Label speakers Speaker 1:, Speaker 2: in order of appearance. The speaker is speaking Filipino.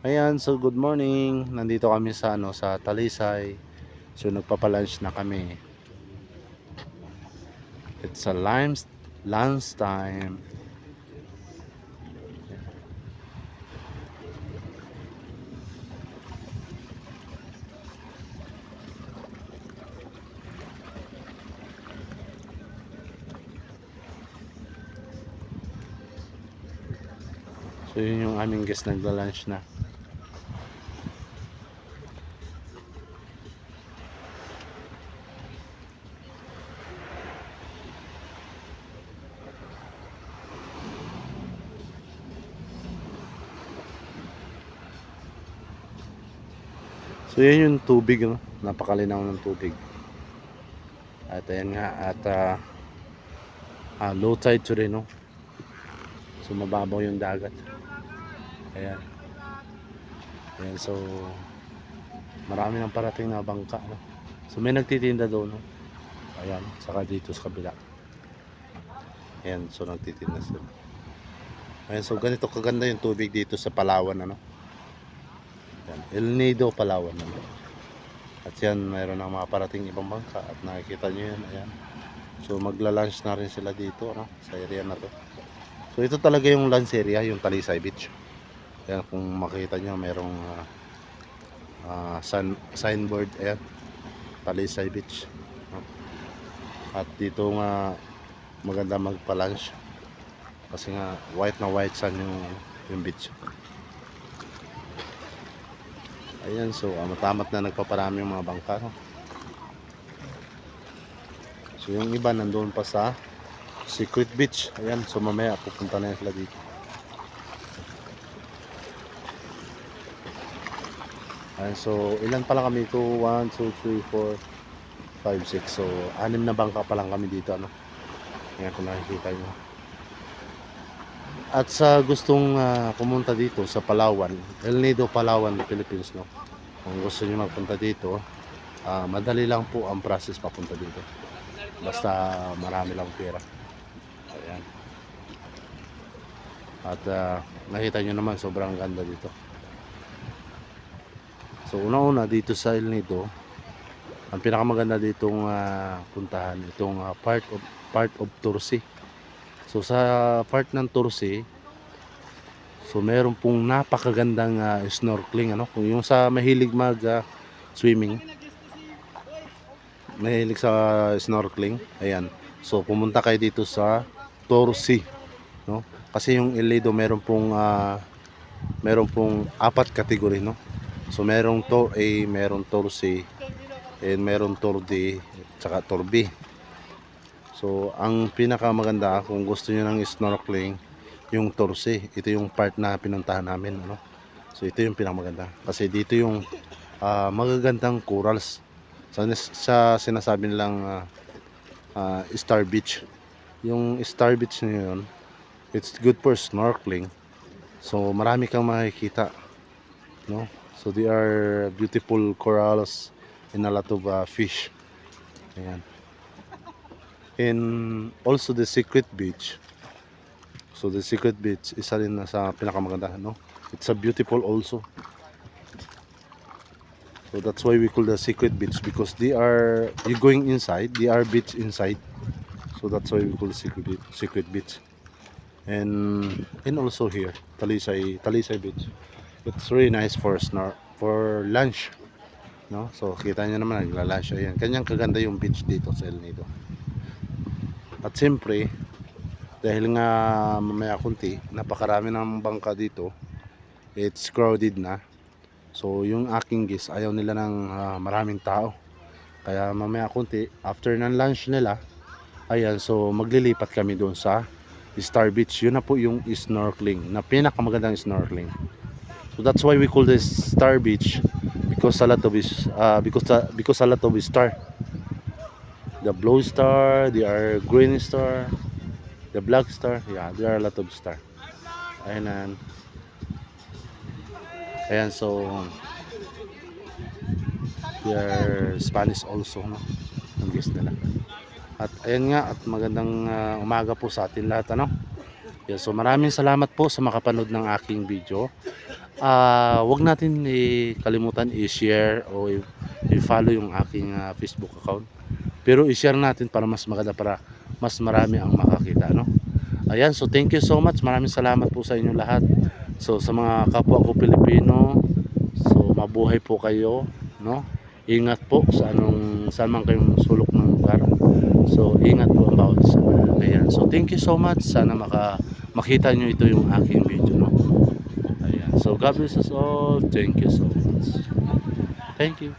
Speaker 1: Ayan, so good morning. Nandito kami sa sa Talisay. So nagpapa-lunch na kami. It's a lunch time. So yun yung aming guest nagla-lunch na. So yun yung tubig, no? Napakalinaw ng tubig. At ayan nga, at low tide today, no? So mababaw yung dagat. Ayan. Ayan, so marami nang parating na bangka, no? So may nagtitinda doon, no? Ayan, saka dito sa kabila. Ayan, so nagtitinda sila. Ayan, so ganito kaganda yung tubig dito sa Palawan, ano? Ayan, El Nido, Palawan, ano? At yan, mayroon ng mga parating ibang bangka at nakikita nyo yan, ayan. So magla-lunch na rin sila dito, ano, sa area na to. So ito talaga yung lunch area, yung Talisay Beach. Ayan, kung makita nyo, mayroong signboard, ayan, Talisay Beach. At dito nga maganda magpa-lunch kasi nga white na white sun yung beach. Ayan, so matamat na nagpaparami yung mga bangka, no? So yung iba nandoon pa sa Secret Beach. Ayan, so mamaya pupunta na sila dito. Ayan, so ilan pa lang kami ito? 1, 2, 3, 4, 5, 6. So 6 na bangka pa lang kami dito, ano? Ayan, kung nakikita nyo. At sa gustong pumunta dito sa Palawan, El Nido, Palawan, Philippines, no? Kung gusto niyo magpunta dito, madali lang po ang process papunta dito. Basta marami lang pera. Ayan. At nakita nyo naman sobrang ganda dito. So una-una dito sa El Nido, ang pinakamaganda ditong puntahan itong part of Tursi. So sa part ng Tursi, so meron pong napakagandang snorkeling, ano? Kung yung sa mahilig mag swimming, mahilig sa snorkeling, ayan. So pumunta kayo dito sa Tursi, no? Kasi yung El Nido meron pong 4 kategory, no? So merong Tour A, merong Tour C, and merong Tour D, tsaka Tour B. So ang pinakamaganda kung gusto niyo ng snorkeling, yung Tour C. Ito yung part na pinuntahan namin, ano? So ito yung pinakamaganda kasi dito yung magagandang corals. Sa sinasabi nilang Star Beach. Yung Star Beach na yun, it's good for snorkeling. So marami kang makikita, no? So they are beautiful corals and a lot of fish. Ayan. And also the Secret Beach. So the Secret Beach isa rin na sa pinakamaganda, no? It's a beautiful also. So that's why we call the Secret Beach because you going inside, they are beach inside. So that's why we call the Secret Beach. And also here, Talisay Beach. It's really nice for lunch, no? So kita niyo naman nagla-lunch ayan. Kanyang kaganda yung beach dito sa El Nido. At siyempre, dahil nga mamaya kunti, napakarami ng bangka dito. It's crowded na. So yung aking guest ayaw nila ng maraming tao. Kaya mamaya kunti, after ng lunch nila, ayan, so maglilipat kami doon sa Star Beach. Yun na po yung snorkeling, na pinakamagandang snorkeling. So that's why we call this Star Beach because a lot of because a lot of star. The blue star, there are green star, the black star. Yeah, there are a lot of star. Ayan, ayan, so they are Spanish also, no? Ang guest nila. At ayan nga, at magandang umaga po sa atin lahat, ano? Yeah, so maraming salamat po sa makapanood ng aking video. Wag natin kalimutan i-share o i-follow yung aking Facebook account. Pero i-share natin para mas maganda, para mas marami ang makakita, no? Ayan, so thank you so much. Maraming salamat po sa inyo lahat. So sa mga kapwa ko Pilipino, so mabuhay po kayo, no? Ingat po sa saan man kayong sulok ng lugar. So ingat po ang bawat isa. Ayan, so thank you so much. Sana makita nyo ito yung aking video, no? Ayan, so God bless us all. Thank you so much. Thank you.